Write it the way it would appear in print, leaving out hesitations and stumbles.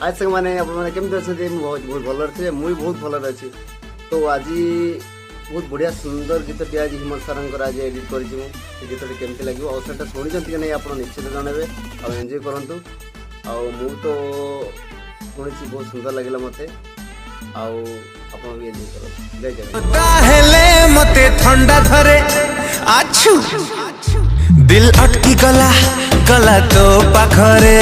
आज संग मैंने केमती अच्छे बहुत बहुत भल थे मुझे बहुत भल अच्छी। तो आज बहुत बढ़िया सुंदर गीतटी आज हिमंत सार आज एडिट कर गीतटी केमती लगे और से शुणी कि नहीं आप निश्चित जनइबे और एंजॉय करूँ। मु तो शुणी बहुत सुंदर लगे मत आप भी एंजॉय करूँ। जय जय मते ठंडा धरे आछु दिल अटकी गला गला तो पाखरे।